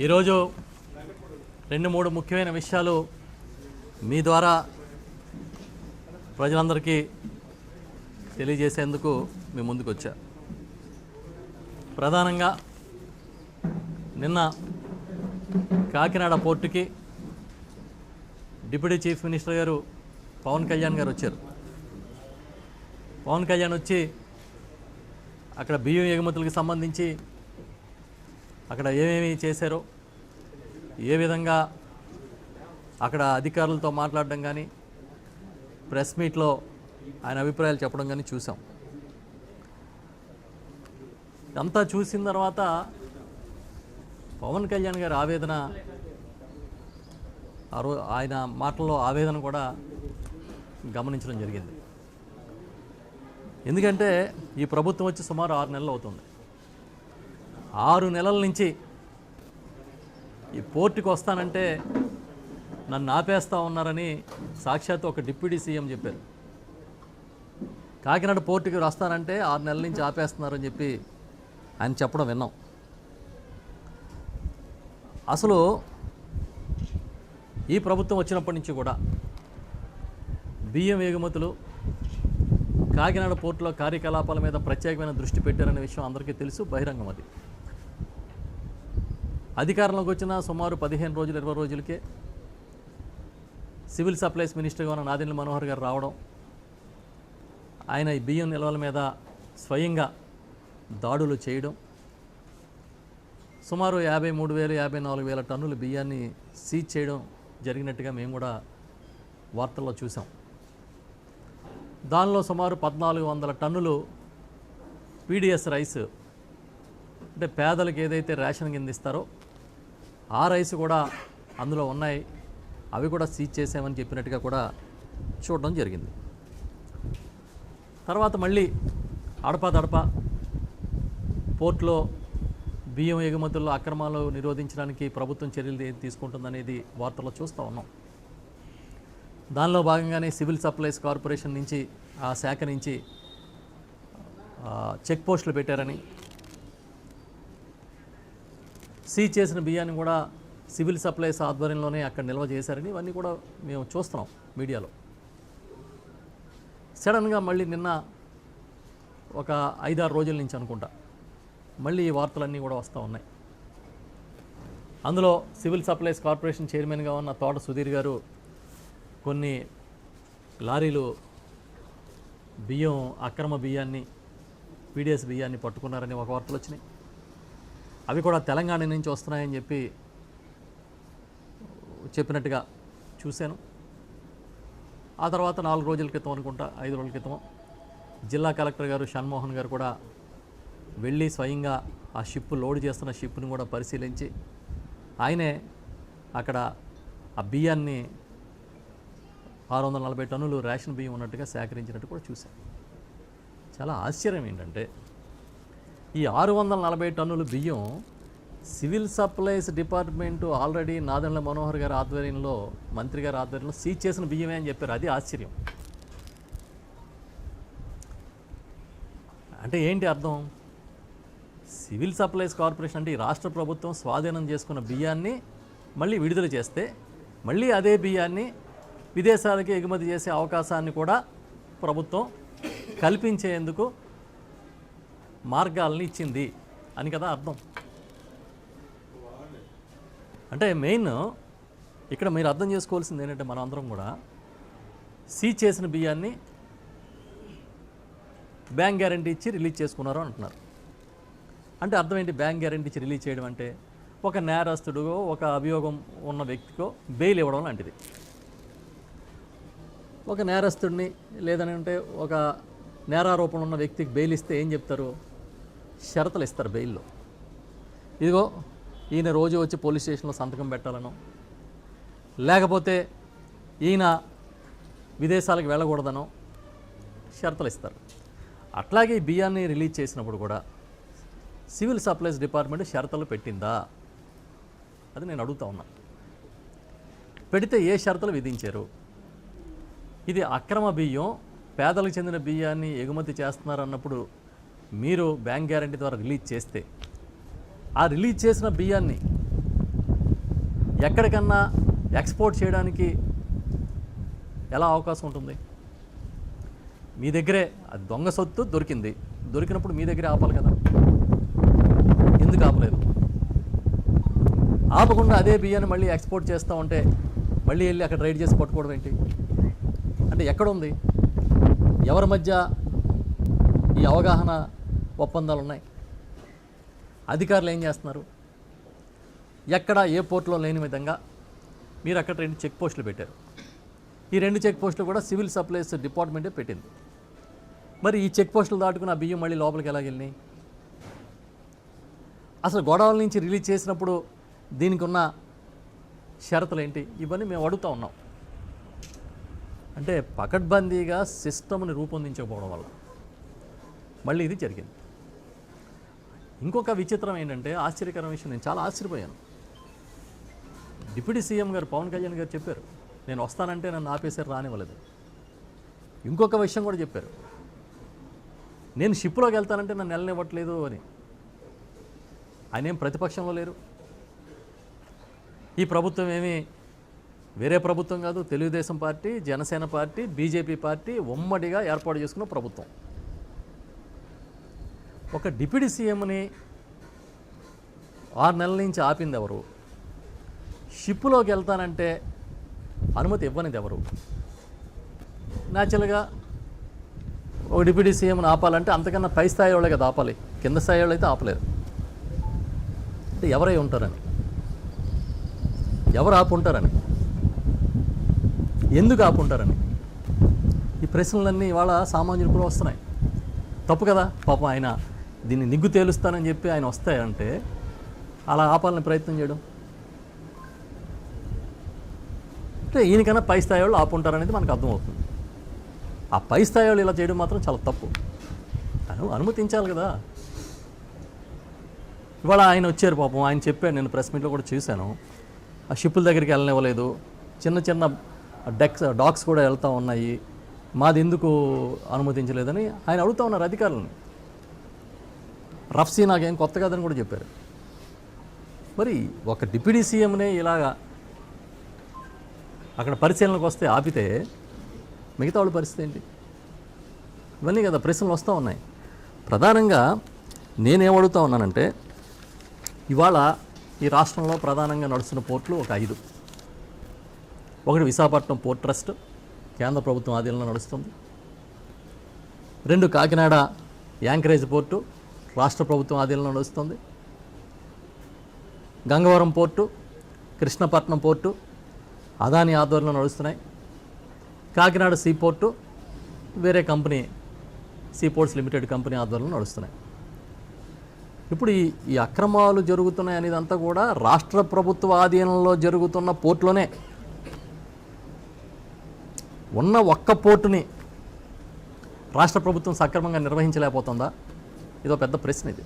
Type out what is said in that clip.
ఈరోజు 2-3 ముఖ్యమైన విషయాలు మీ ద్వారా ప్రజలందరికీ తెలియజేసేందుకు మీ ముందుకు వచ్చా. ప్రధానంగా నిన్న కాకినాడ పోర్టుకి డిప్యూటీ చీఫ్ మినిస్టర్ గారు పవన్ కళ్యాణ్ గారు వచ్చారు. పవన్ కళ్యాణ్ వచ్చి అక్కడ బియ్యం ఎగుమతులకు సంబంధించి అక్కడ ఏమేమి చేశారో, ఏ విధంగా అక్కడ అధికారులతో మాట్లాడడం కానీ, ప్రెస్ మీట్లో ఆయన అభిప్రాయాలు చెప్పడం కానీ చూసాం. అంతా చూసిన తర్వాత పవన్ కళ్యాణ్ గారి ఆవేదన, ఆయన మాటల్లో ఆవేదన కూడా గమనించడం జరిగింది. ఎందుకంటే ఈ ప్రభుత్వం వచ్చి సుమారు 6 నెలలు అవుతుంది. 6 నెలల నుంచి ఈ పోర్టుకి వస్తానంటే నన్ను ఆపేస్తూ ఉన్నారని సాక్షాత్ ఒక డిప్యూటీ సీఎం చెప్పారు. కాకినాడ పోర్టుకి వస్తానంటే 6 నెలల నుంచి ఆపేస్తున్నారని చెప్పి ఆయన చెప్పడం విన్నాం. అసలు ఈ ప్రభుత్వం వచ్చినప్పటి నుంచి కూడా బియ్యం ఎగుమతులు, కాకినాడ పోర్టులో కార్యకలాపాల మీద ప్రత్యేకమైన దృష్టి పెట్టారనే విషయం అందరికీ తెలుసు, బహిరంగం. అది అధికారంలోకి వచ్చిన సుమారు 15 రోజులు 20 రోజులకే సివిల్ సప్లైస్ మినిస్టర్గా ఉన్న నాదెండ్ల మనోహర్ గారు రావడం, ఆయన ఈ బియ్యం నిల్వల మీద స్వయంగా దాడులు చేయడం, సుమారు 53,000 54,000 టన్నుల బియ్యాన్ని సీజ్ చేయడం జరిగినట్టుగా మేము కూడా వార్తల్లో చూసాం. దానిలో సుమారు 1,400 టన్నులు పీడిఎస్ రైస్, అంటే పేదలకు ఏదైతే రేషన్ కింద ఇస్తారో ఆ రైస్ కూడా అందులో ఉన్నాయి, అవి కూడా సీజ్ చేసామని చెప్పినట్టుగా కూడా చూడడం జరిగింది. తర్వాత మళ్ళీ అడపాదడపా పోర్టులో బియ్యం ఎగుమతుల్లో అక్రమాలు నిరోధించడానికి ప్రభుత్వం చర్యలు తీసుకుంటుందనేది వార్తల్లో చూస్తూ ఉన్నాం. దానిలో భాగంగానే సివిల్ సప్లైస్ కార్పొరేషన్ నుంచి, ఆ శాఖ నుంచి చెక్ పోస్టులు పెట్టారని, సీజ్ చేసిన బియ్యాన్ని కూడా సివిల్ సప్లైస్ ఆధ్వర్యంలోనే అక్కడ నిల్వ చేశారని ఇవన్నీ కూడా మేము చూస్తున్నాం మీడియాలో. సడన్గా మళ్ళీ నిన్న ఒక 5-6 రోజుల నుంచి అనుకుంటా మళ్ళీ ఈ వార్తలన్నీ కూడా వస్తూ ఉన్నాయి. అందులో సివిల్ సప్లైస్ కార్పొరేషన్ చైర్మన్గా ఉన్న తోట సుధీర్ గారు కొన్ని లారీలు బియ్యం, అక్రమ బియ్యాన్ని, పీడిఎస్ బియ్యాన్ని పట్టుకున్నారని ఒక వార్తలు వచ్చినాయి. అవి కూడా తెలంగాణ నుంచి వస్తున్నాయని చెప్పినట్టుగా చూశాను. ఆ తర్వాత 4 రోజుల క్రితం అనుకుంటా, 5 రోజుల క్రితం జిల్లా కలెక్టర్ గారు షణ్మోహన్ గారు కూడా వెళ్ళి స్వయంగా ఆ షిప్, లోడ్ చేస్తున్న షిప్ని కూడా పరిశీలించి ఆయనే అక్కడ ఆ బియ్యాన్ని 640 టన్నులు రేషన్ బియ్యం ఉన్నట్టుగా సేకరించినట్టు కూడా చూశాను. చాలా ఆశ్చర్యం ఏంటంటే ఈ 640 టన్నుల బియ్యం civil supplies department already Nadendla Manohar గారి ఆధ్వర్యంలో, మంత్రి గారి ఆధ్వర్యంలో సీజ్ చేసిన బియ్యమే అని చెప్పారు. అది ఆశ్చర్యం. అంటే ఏంటి అర్థం? సివిల్ సప్లైస్ కార్పొరేషన్ అంటే ఈ రాష్ట్ర ప్రభుత్వం స్వాధీనం చేసుకున్న బియ్యాన్ని మళ్ళీ విడుదల చేస్తే, మళ్ళీ అదే బియ్యాన్ని విదేశాలకి ఎగుమతి చేసే అవకాశాన్ని కూడా ప్రభుత్వం కల్పించేందుకు మార్గాలని ఇచ్చింది అని కదా అర్థం. అంటే మెయిన్ ఇక్కడ మీరు అర్థం చేసుకోవాల్సింది ఏంటంటే, మనం అందరం కూడా సీజ్ చేసిన బియ్యాన్ని బ్యాంక్ గ్యారంటీ ఇచ్చి రిలీజ్ చేసుకున్నారు అంటున్నారు. అంటే అర్థం ఏంటి? బ్యాంక్ గ్యారంటీ ఇచ్చి రిలీజ్ చేయడం అంటే ఒక నేరస్తుడిగో, ఒక అభియోగం ఉన్న వ్యక్తికో బెయిల్ ఇవ్వడం లాంటిది. ఒక నేరస్తుడిని, లేదని అంటే ఒక నేరారోపణ ఉన్న వ్యక్తికి బెయిల్ ఇస్తే ఏం చెప్తారు? షరతులు ఇస్తారు బెయిల్లో. ఇదిగో ఈయన రోజు వచ్చి పోలీస్ స్టేషన్లో సంతకం పెట్టాలనో, లేకపోతే ఈయన విదేశాలకు వెళ్ళకూడదనో షరతులు ఇస్తారు. అట్లాగే ఈ బియ్యాన్ని రిలీజ్ చేసినప్పుడు కూడా సివిల్ సప్లైస్ డిపార్ట్మెంట్ షరతులు పెట్టిందా? అది నేను అడుగుతా ఉన్నా. పెడితే ఏ షరతులు విధించారు? ఇది అక్రమ బియ్యం, పేదలకు చెందిన బియ్యాన్ని ఎగుమతి చేస్తున్నారన్నప్పుడు మీరు బ్యాంక్ గ్యారంటీ ద్వారా రిలీజ్ చేస్తే, ఆ రిలీజ్ చేసిన బియ్యాన్ని ఎక్కడికన్నా ఎక్స్పోర్ట్ చేయడానికి ఎలా అవకాశం ఉంటుంది? మీ దగ్గరే అది దొంగ సొత్తు దొరికినప్పుడు మీ దగ్గరే ఆపాలి కదా, ఎందుకు ఆపలేదు? ఆపకుండా అదే బియ్యాన్ని మళ్ళీ ఎక్స్పోర్ట్ చేస్తూ ఉంటే మళ్ళీ వెళ్ళి అక్కడ రైడ్ చేసి పట్టుకోవడం ఏంటి? అంటే ఎక్కడుంది? ఎవరి మధ్య ఈ అవగాహన ఒప్పందాలు ఉన్నాయి? అధికారులు ఏం చేస్తున్నారు? ఎక్కడ ఏ పోర్టులో లేని విధంగా మీరు అక్కడ 2 చెక్ పోస్టులు పెట్టారు. ఈ 2 చెక్ పోస్టులు కూడా సివిల్ సప్లైస్ డిపార్ట్మెంటే పెట్టింది. మరి ఈ చెక్ పోస్టులు దాటుకుని ఆ బియ్యం మళ్ళీ లోపలికి ఎలా వెళ్ళినాయి? అసలు గోడౌన్ల నుంచి రిలీజ్ చేసినప్పుడు దీనికి ఉన్న షరతులు ఏంటి? ఇవన్నీ మేము అడుగుతూ ఉన్నాం. అంటే పకడ్బందీగా సిస్టమ్ని రూపొందించకపోవడం వల్ల మళ్ళీ ఇది జరిగింది. ఇంకొక విచిత్రం ఏంటంటే, ఆశ్చర్యకరమైన విషయం, నేను చాలా ఆశ్చర్యపోయాను. డిప్యూటీ సీఎం గారు పవన్ కళ్యాణ్ గారు చెప్పారు, నేను వస్తానంటే నన్ను ఆపేసారు, రానివ్వలేదు. ఇంకొక విషయం కూడా చెప్పారు, నేను షిప్లోకి వెళ్తానంటే నన్ను వెళ్ళనివ్వట్లేదు అని. ఆయన ఏం ప్రతిపక్షంలో లేరు. ఈ ప్రభుత్వం ఏమీ వేరే ప్రభుత్వం కాదు, Telugu Desam party, Janasena party, BJP party ఉమ్మడిగా ఏర్పాటు చేసుకున్న ప్రభుత్వం. ఒక డిప్యూటీ సీఎంని 6 నెలల నుంచి ఆపింది ఎవరు? షిప్లోకి వెళ్తానంటే అనుమతి ఇవ్వనిది ఎవరు? న్యాచురల్గా ఒక డిప్యూటీ సీఎంని ఆపాలంటే అంతకన్నా పై స్థాయి వాళ్ళే కదా ఆపాలి, కింద స్థాయి వాళ్ళు అయితే ఆపలేరు. అంటే ఎవరై ఉంటారని, ఎవరు ఆపుంటారని, ఎందుకు ఆపుంటారని ఈ ప్రశ్నలన్నీ ఇవాళ సామాన్యులు కూడా వస్తున్నాయి. తప్పు కదా పాపం, ఆయన దీన్ని నిగ్గు తేలుస్తానని చెప్పి ఆయన వస్తాయంటే అలా ఆపాలని ప్రయత్నం చేయడం అంటే ఈయనకన్నా పై స్థాయి వాళ్ళు ఆపుంటారనేది మనకు అర్థమవుతుంది. ఆ పై స్థాయి వాళ్ళు ఇలా చేయడం మాత్రం చాలా తప్పు. అనుమతించాలి కదా. ఇవాళ ఆయన వచ్చారు పాపం, ఆయన చెప్పాడు, నేను ప్రెస్ మీట్లో కూడా చూశాను, ఆ షిప్పుల దగ్గరికి వెళ్ళనివ్వలేదు, చిన్న చిన్న డాక్స్ కూడా వెళ్తూ ఉన్నాయి, మాది ఎందుకు అనుమతించలేదని ఆయన అడుగుతూ ఉన్నారు అధికారులను. రఫ్సీ నాకేం కొత్త కాదని కూడా చెప్పారు. మరి ఒక డిప్యూటీ సీఎంనే ఇలాగా అక్కడ పరిశీలనకు వస్తే ఆపితే మిగతా వాళ్ళ పరిస్థితి ఏంటి? ఇవన్నీ కదా ప్రశ్నలు వస్తూ ఉన్నాయి. ప్రధానంగా నేనేమడుగుతూ ఉన్నానంటే, ఇవాళ ఈ రాష్ట్రంలో ప్రధానంగా నడుస్తున్న పోర్టులు ఒక 5. ఒకటి విశాఖపట్నం పోర్ట్ ట్రస్ట్, కేంద్ర ప్రభుత్వం ఆధీనంలో నడుస్తుంది. 2 కాకినాడ యాంకరేజ్ పోర్టు, రాష్ట్ర ప్రభుత్వం ఆధీనంలో నడుస్తుంది. గంగవరం పోర్టు, కృష్ణపట్నం పోర్టు అదాని ఆధ్వర్యంలో నడుస్తున్నాయి. కాకినాడ సీ పోర్టు వేరే company, see ports limited company ఆధ్వర్యంలో నడుస్తున్నాయి. ఇప్పుడు ఈ అక్రమాలు జరుగుతున్నాయి అనేదంతా కూడా రాష్ట్ర ప్రభుత్వ ఆధీనంలో జరుగుతున్న పోర్టులోనే. ఉన్న ఒక్క పోర్టుని రాష్ట్ర ప్రభుత్వం సక్రమంగా నిర్వహించలేకపోతుందా? ఇదో పెద్ద ప్రశ్న ఇది.